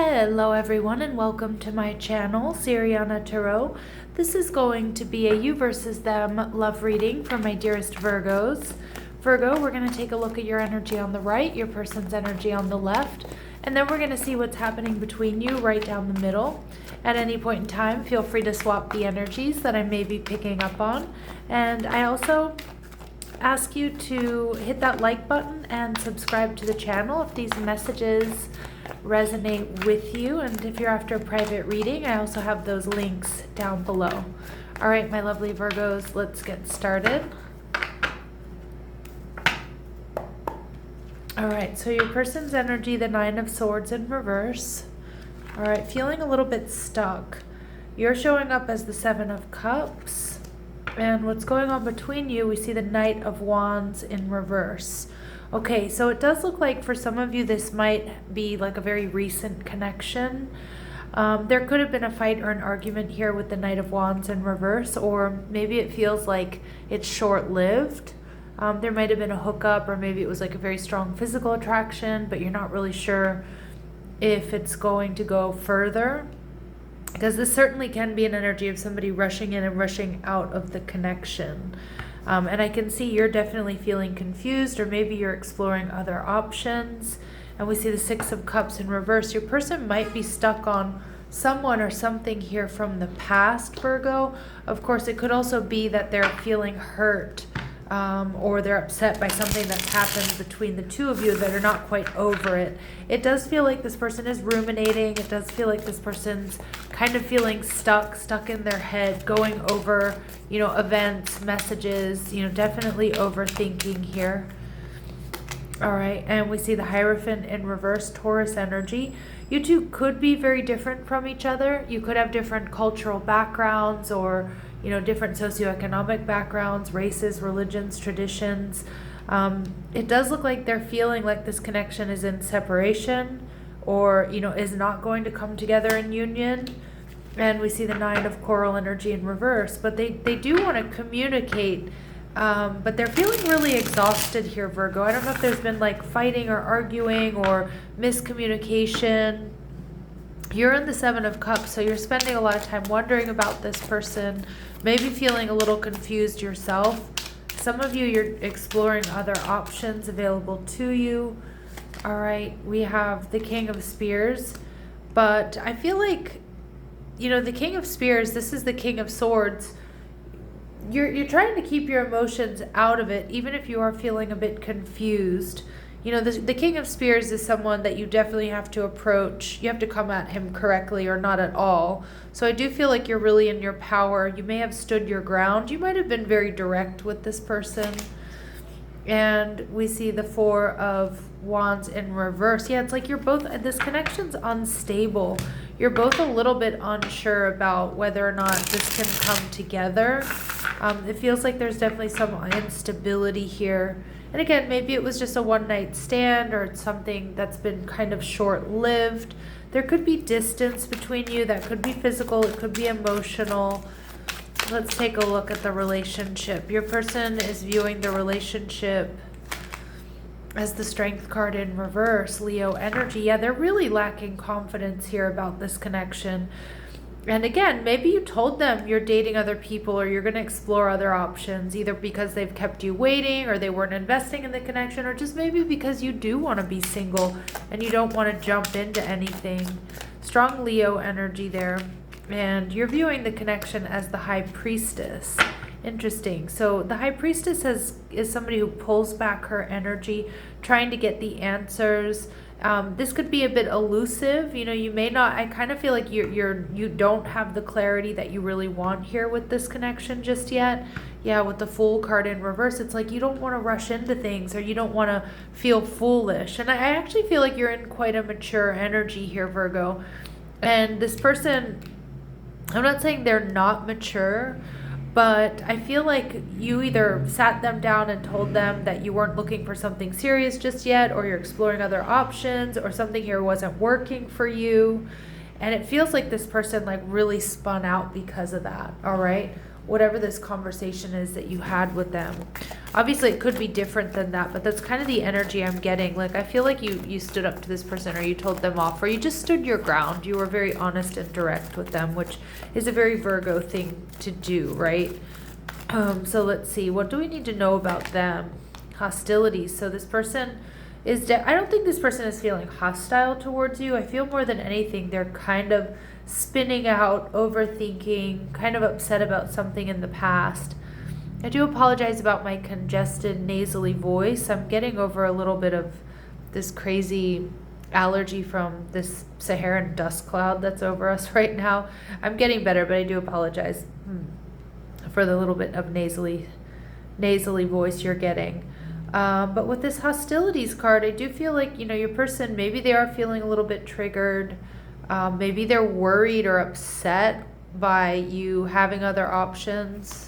Hello everyone and welcome to my channel, Siriana Tarot. This is going to be a you versus them love reading for my dearest Virgos. Virgo, we're going to take a look at your energy on the right, your person's energy on the left, and then we're going to see what's happening between you right down the middle. At any point in time, feel free to swap the energies that I may be picking up on. And I also ask you to hit that like button and subscribe to the channel if these messages resonate with you, and if you're after a private reading, I also have those links down below. All right, my lovely Virgos, let's get started. All right, so your person's energy, the Nine of Swords in reverse. All right, feeling a little bit stuck. You're showing up as the Seven of Cups, and what's going on between you, we see the Knight of Wands in reverse. Okay, so it does look like for some of you this might be like a very recent connection. There could have been a fight or an argument here with the Knight of Wands in reverse, or maybe it feels like it's short-lived. There might have been a hookup, or maybe it was like a very strong physical attraction, but you're not really sure if it's going to go further. Because this certainly can be an energy of somebody rushing in and rushing out of the connection. And I can see you're definitely feeling confused, or maybe you're exploring other options. And we see the Six of Cups in reverse. Your person might be stuck on someone or something here from the past, Virgo. Of course, it could also be that they're feeling hurt, or they're upset by something that's happened between the two of you that are not quite over it. It does feel like this person is ruminating. It does feel like this person's kind of feeling stuck in their head, going over, events, messages, definitely overthinking here. All right, and we see the Hierophant in reverse, Taurus energy. You two could be very different from each other. You could have different cultural backgrounds, or different socioeconomic backgrounds, races, religions, traditions. It does look like they're feeling like this connection is in separation, or is not going to come together in union. And we see the Nine of Coral energy in reverse, but they do want to communicate, but they're feeling really exhausted here, Virgo. I don't know if there's been like fighting or arguing or miscommunication. You're in the Seven of Cups, so you're spending a lot of time wondering about this person, maybe feeling a little confused yourself. Some of you, you're exploring other options available to you. All right, we have the King of Spears, but I feel like, the King of Spears, this is the King of Swords. You're trying to keep your emotions out of it, even if you are feeling a bit confused. The King of Spears is someone that you definitely have to approach. You have to come at him correctly or not at all. So I do feel like you're really in your power. You may have stood your ground. You might have been very direct with this person. And we see the Four of Wands in reverse. Yeah, it's like you're both, this connection's unstable. You're both a little bit unsure about whether or not this can come together. It feels like there's definitely some instability here. And again, maybe it was just a one-night stand, or it's something that's been kind of short-lived. There could be distance between you. That could be physical. It could be emotional. Let's take a look at the relationship. Your person is viewing the relationship as the Strength card in reverse, Leo energy. Yeah, they're really lacking confidence here about this connection. And again, maybe you told them you're dating other people, or you're going to explore other options, either because they've kept you waiting, or they weren't investing in the connection, or just maybe because you do want to be single and you don't want to jump into anything. Strong Leo energy there. And you're viewing the connection as the High Priestess. Interesting. So the High Priestess is somebody who pulls back her energy, trying to get the answers. This could be a bit elusive. You may not, I kind of feel like you don't have the clarity that you really want here with this connection just yet. Yeah, with the Fool card in reverse, it's like you don't want to rush into things, or you don't want to feel foolish. And I actually feel like you're in quite a mature energy here, Virgo. And this person, I'm not saying they're not mature, but I feel like you either sat them down and told them that you weren't looking for something serious just yet, or you're exploring other options, or something here wasn't working for you. And it feels like this person like really spun out because of that. All right. whatever this conversation is that you had with them. Obviously, it could be different than that, but that's kind of the energy I'm getting. Like, I feel like you stood up to this person, or you told them off, or you just stood your ground. You were very honest and direct with them, which is a very Virgo thing to do, right? So let's see. What do we need to know about them? Hostilities. So this person is... I don't think this person is feeling hostile towards you. I feel more than anything they're kind of spinning out, overthinking, kind of upset about something in the past. I do apologize about my congested nasally voice. I'm getting over a little bit of this crazy allergy from this Saharan dust cloud that's over us right now. I'm getting better, but I do apologize for the little bit of nasally voice you're getting. But with this hostilities card, I do feel like, your person, maybe they are feeling a little bit triggered. Maybe they're worried or upset by you having other options.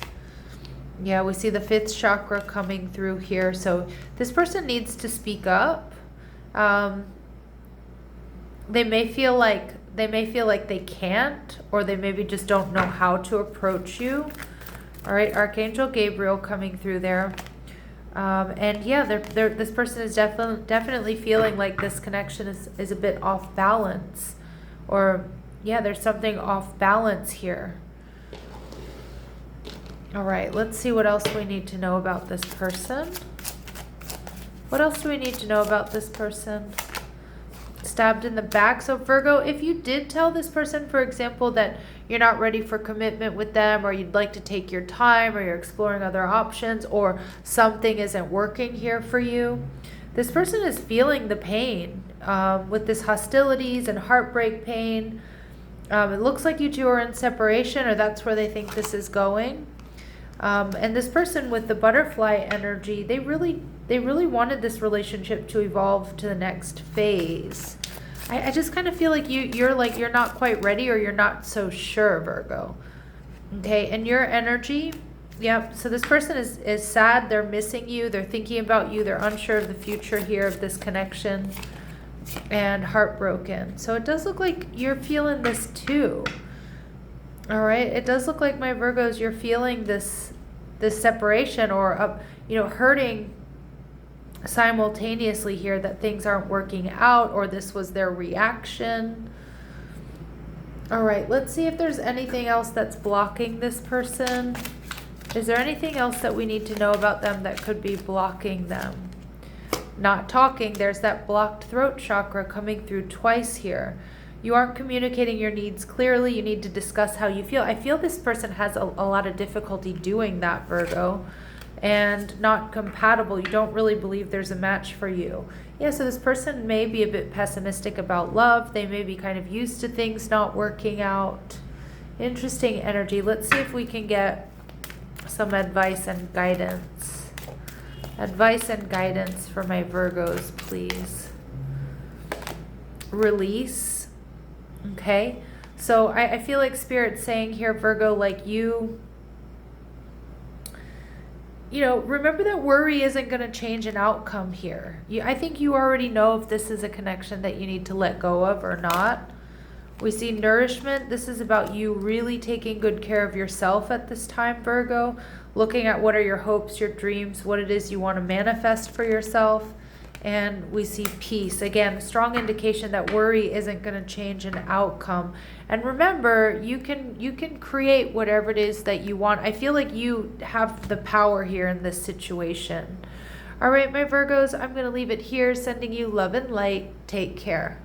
Yeah, we see the 5th chakra coming through here. So this person needs to speak up. They may feel like they can't, or they maybe just don't know how to approach you. All right, Archangel Gabriel coming through there. And yeah, this person is definitely feeling like this connection is a bit off balance. Or yeah, there's something off balance here. All right, let's see what else we need to know about this person. What else do we need to know about this person? Stabbed in the back. So Virgo, if you did tell this person, for example, that you're not ready for commitment with them, or you'd like to take your time, or you're exploring other options, or something isn't working here for you, this person is feeling the pain with this hostilities and heartbreak pain. It looks like you two are in separation, or that's where they think this is going. And this person with the butterfly energy, they really wanted this relationship to evolve to the next phase. I just kind of feel like you're not quite ready, or you're not so sure, Virgo. Okay, and your energy, yep. So this person is sad. They're missing you. They're thinking about you. They're unsure of the future here of this connection, and heartbroken. So it does look like you're feeling this too. All right, it does look like, my Virgos, you're feeling this separation, or hurting simultaneously here, that things aren't working out, or this was their reaction. All right, let's see if there's anything else that's blocking this person. Is there anything else that we need to know about them that could be blocking them? Not talking. There's that blocked throat chakra coming through twice here. You aren't communicating your needs clearly. You need to discuss how you feel. I feel this person has a lot of difficulty doing that, Virgo, and not compatible. You don't really believe there's a match for you. Yeah, so this person may be a bit pessimistic about love. They may be kind of used to things not working out. Interesting energy. Let's see if we can get some advice and guidance. Advice and guidance for my Virgos, please. Release. Okay, so I feel like Spirit's saying here, Virgo, like remember that worry isn't going to change an outcome here. I think you already know if this is a connection that you need to let go of or not. We see nourishment. This is about you really taking good care of yourself at this time, Virgo. Looking at what are your hopes, your dreams, what it is you want to manifest for yourself. And we see peace. Again, a strong indication that worry isn't going to change an outcome. And remember, you can create whatever it is that you want. I feel like you have the power here in this situation. All right, my Virgos, I'm going to leave it here. Sending you love and light. Take care.